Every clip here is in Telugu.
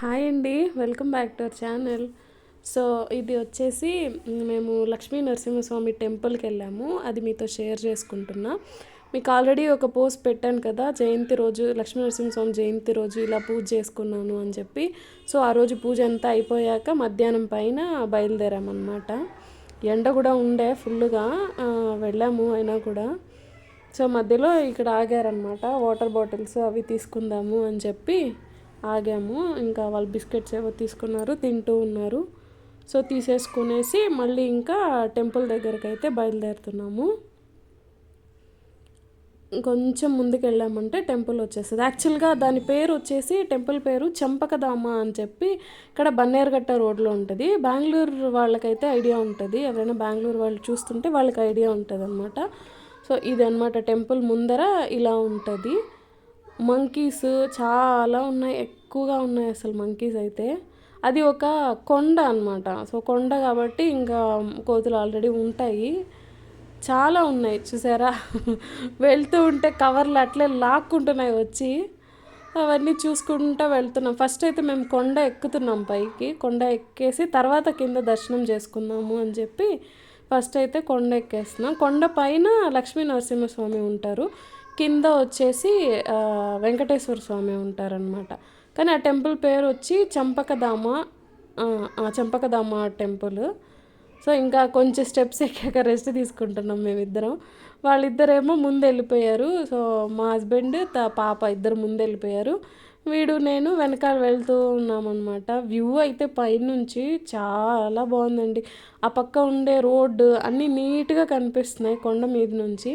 హాయ్ అండి, welcome back to our channel. So ఇది వచ్చేసి మేము లక్ష్మీ నరసింహస్వామి టెంపుల్కి వెళ్ళాము. అది మీతో షేర్ చేసుకుంటున్నా. మీకు ఆల్రెడీ ఒక పోస్ట్ పెట్టాను కదా, జయంతి రోజు లక్ష్మీ నరసింహస్వామి జయంతి రోజు ఇలా పూజ చేసుకున్నాను అని చెప్పి. సో ఆ రోజు పూజ అంతా అయిపోయాక మధ్యాహ్నం పైన బయలుదేరామన్నమాట. ఎండ కూడా ఉండే ఫుల్గా, వెళ్ళాము అయినా కూడా. సో మధ్యలో ఇక్కడ ఆగారనమాట, వాటర్ బాటిల్స్ అవి తీసుకుందాము అని చెప్పి ఆగాము. ఇంకా వాళ్ళు బిస్కెట్స్ ఏవో తీసుకున్నారు, తింటూ ఉన్నారు. సో తీసేసుకునేసి మళ్ళీ ఇంకా టెంపుల్ దగ్గరికి అయితే బయలుదేరుతున్నాము. కొంచెం ముందుకు వెళ్ళామంటే టెంపుల్ వచ్చేస్తుంది. యాక్చువల్గా దాని పేరు వచ్చేసి టెంపుల్ పేరు చంపకధామ అని చెప్పి ఇక్కడ బన్నేరుగట్ట రోడ్లో ఉంటుంది. బెంగళూరు వాళ్ళకైతే ఐడియా ఉంటుంది, ఎవరైనా బెంగళూరు వాళ్ళు చూస్తుంటే వాళ్ళకి ఐడియా ఉంటుంది అనమాట. సో ఇది అనమాట టెంపుల్ ముందర ఇలా ఉంటుంది. మంకీస్ చాలా ఉన్నాయి, ఎక్కువగా ఉన్నాయి అసలు మంకీస్ అయితే. అది ఒక కొండ అనమాట. సో కొండ కాబట్టి ఇంకా కోతులు ఆల్రెడీ ఉంటాయి, చాలా ఉన్నాయి. చూసారా, వెళ్తూ ఉంటే కవర్లు అట్లే లాక్కుంటున్నాయి వచ్చి. అవన్నీ చూసుకుంటూ వెళ్తున్నాం. ఫస్ట్ అయితే మేము కొండ ఎక్కుతున్నాం పైకి. కొండ ఎక్కేసి తర్వాత కింద దర్శనం చేసుకుందాము అని చెప్పి ఫస్ట్ అయితే కొండ ఎక్కేస్తున్నాం. కొండ పైన లక్ష్మీ నరసింహస్వామి ఉంటారు, కింద వచ్చేసి వెంకటేశ్వర స్వామి ఉంటారనమాట. కానీ ఆ టెంపుల్ పేరు వచ్చి చంపకధామ టెంపుల్. సో ఇంకా కొంచెం స్టెప్స్ ఎక్కాక రెస్ట్ తీసుకుంటున్నాం మేమిద్దరం. వాళ్ళిద్దరేమో ముందు వెళ్ళిపోయారు. సో మా హస్బెండ్ పాప ఇద్దరు ముందు వెళ్ళిపోయారు, వీడు నేను వెనకాల వెళ్తూ ఉన్నామన్నమాట. వ్యూ అయితే పైనుంచి చాలా బాగుందండి. ఆ పక్క ఉండే రోడ్డు అన్నీ నీట్గా కనిపిస్తున్నాయి కొండ మీద నుంచి.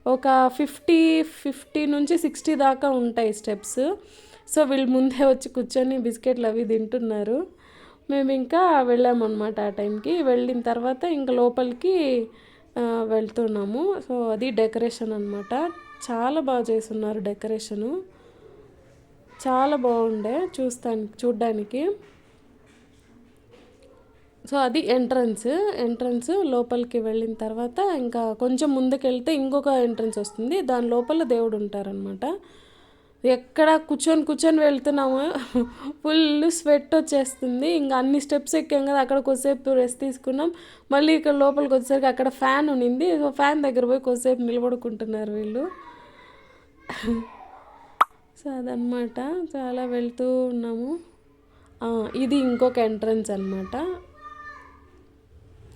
ఒక 50 నుంచి 60 దాకా ఉంటాయి స్టెప్స్. సో వీళ్ళు ముందే వచ్చి కూర్చొని బిస్కెట్లు అవి తింటున్నారు. మేము ఇంకా వెళ్ళామన్నమాట. ఆ టైంకి వెళ్ళిన తర్వాత ఇంకా లోపలికి వెళ్తున్నాము. సో అది డెకరేషన్ అనమాట. చాలా బాగా చేస్తున్నారు డెకరేషను, చాలా బాగుండే చూడ్డానికి. సో అది ఎంట్రన్స్ లోపలికి వెళ్ళిన తర్వాత ఇంకా కొంచెం ముందుకు వెళ్తే ఇంకొక ఎంట్రన్స్ వస్తుంది, దాని లోపల దేవుడు ఉంటారనమాట. ఎక్కడ కూర్చొని వెళ్తున్నాము, ఫుల్ స్వెట్ వచ్చేస్తుంది. ఇంకా అన్ని స్టెప్స్ ఎక్కాం కదా, అక్కడ కొద్దిసేపు రెస్ట్ తీసుకున్నాం. మళ్ళీ ఇక్కడ లోపలికి వచ్చేసరికి అక్కడ ఫ్యాన్ ఉన్నింది. సో ఫ్యాన్ దగ్గర పోయి కొద్దిసేపు నిలబడుకుంటున్నారు వీళ్ళు. సో అదనమాట, చాలా వెళ్తూ ఉన్నాము. ఇది ఇంకొక ఎంట్రన్స్ అనమాట.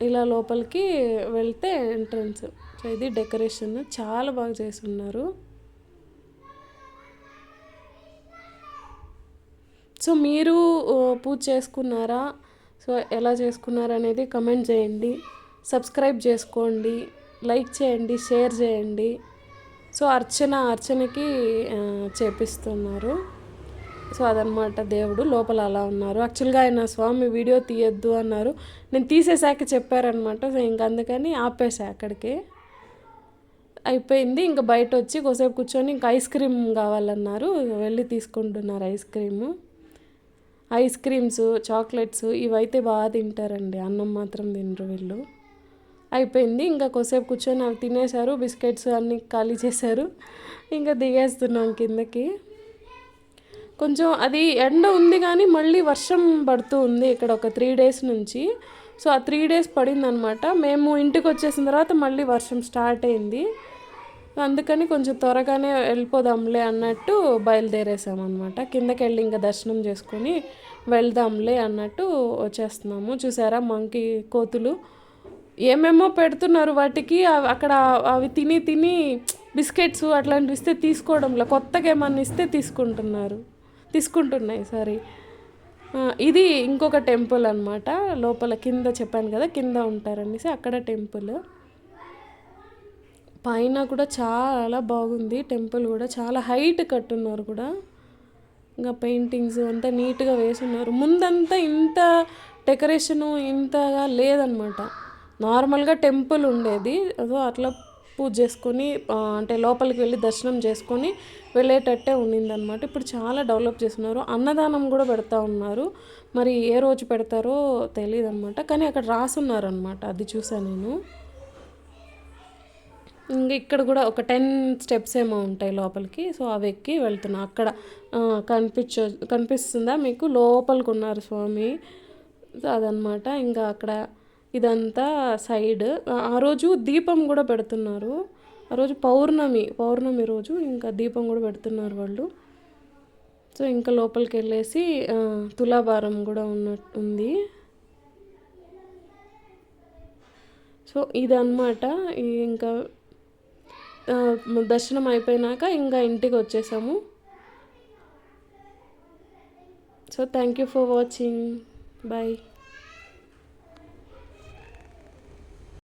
ఇలా లోపలికి వెళ్తే ఎంట్రన్స్. సో ఇది డెకరేషన్ చాలా బాగా చేస్తున్నారు. సో మీరు పూజ చేసుకున్నారా? సో ఎలా చేసుకున్నారా అనేది కమెంట్ చేయండి, సబ్స్క్రైబ్ చేసుకోండి, లైక్ చేయండి, షేర్ చేయండి. సో అర్చనకి చేపిస్తున్నారు. సో అదనమాట, దేవుడు లోపల అలా ఉన్నారు. యాక్చువల్గా ఆయన స్వామి వీడియో తీయొద్దు అన్నారు, నేను తీసేసాక చెప్పారనమాట. సో ఇంక అందుకని ఆపేసా అక్కడికి. అయిపోయింది, ఇంకా బయట వచ్చి కొద్దిసేపు కూర్చొని ఇంకా ఐస్ క్రీమ్ కావాలన్నారు, వెళ్ళి తీసుకుంటున్నారు ఐస్ క్రీమ్స్, చాక్లెట్స్ ఇవైతే బాగా తింటారండి, అన్నం మాత్రం తినరు వీళ్ళు. అయిపోయింది, ఇంకా కొద్దిసేపు కూర్చొని అవి తినేశారు, బిస్కెట్స్ అన్నీ ఖాళీ చేశారు. ఇంకా దిగేస్తున్నాం కిందకి. కొంచెం అది ఎండ ఉంది కానీ మళ్ళీ వర్షం పడుతూ ఉంది ఇక్కడ ఒక 3 days నుంచి. సో ఆ 3 days పడిందనమాట. మేము ఇంటికి వచ్చేసిన తర్వాత మళ్ళీ వర్షం స్టార్ట్ అయింది. అందుకని కొంచెం త్వరగానే వెళ్ళిపోదాంలే అన్నట్టు బయలుదేరేసామన్నమాట. కిందకి వెళ్ళి ఇంకా దర్శనం చేసుకొని వెళ్దాంలే అన్నట్టు వచ్చేస్తున్నాము. చూసారా, కోతులు ఏమేమో పెడుతున్నారు వాటికి. అక్కడ అవి తిని బిస్కెట్స్ అట్లాంటివి ఇస్తే తీసుకోవడంలో, కొత్తగా ఏమన్నా ఇస్తే తీసుకుంటున్నాయి. సారీ, ఇది ఇంకొక టెంపుల్ అనమాట. లోపల కింద చెప్పాను కదా, కింద ఉంటారనేసి అక్కడ టెంపుల్. పైన కూడా చాలా బాగుంది టెంపుల్, కూడా చాలా హైట్ కట్టున్నారు కూడా. ఇంకా పెయింటింగ్స్ అంతా నీట్గా వేసున్నారు. ముందంతా ఇంత డెకరేషను ఇంతగా లేదనమాట, నార్మల్గా టెంపుల్ ఉండేది. అదో అట్లా పూజ చేసుకొని అంటే లోపలికి వెళ్ళి దర్శనం చేసుకొని వెళ్ళేటట్టే ఉండిందనమాట. ఇప్పుడు చాలా డెవలప్ చేస్తున్నారు. అన్నదానం కూడా పెడతా ఉన్నారు, మరి ఏ రోజు పెడతారో తెలియదు అనమాట. కానీ అక్కడ రాసున్నారనమాట, అది చూసాను నేను. ఇంక ఇక్కడ కూడా ఒక 10 స్టెప్స్ ఏమో ఉంటాయి లోపలికి. సో, అవి ఎక్కి వెళ్తున్నా. అక్కడ కనిపిస్తుందా మీకు? లోపలికి ఉన్నారు స్వామి. సో, అదనమాట. ఇంకా అక్కడ ఇదంతా సైడ్. ఆ రోజు దీపం కూడా పెడుతున్నారు. ఆ రోజు పౌర్ణమి రోజు ఇంకా దీపం కూడా పెడుతున్నారు వాళ్ళు. సో, ఇంకా లోపలికి వెళ్ళేసి తులాభారం కూడా ఉంది. సో, ఇదనమాట. ఇంకా దర్శనం అయిపోయినాక ఇంకా ఇంటికి వచ్చేసాము. So, thank you for watching. Bye.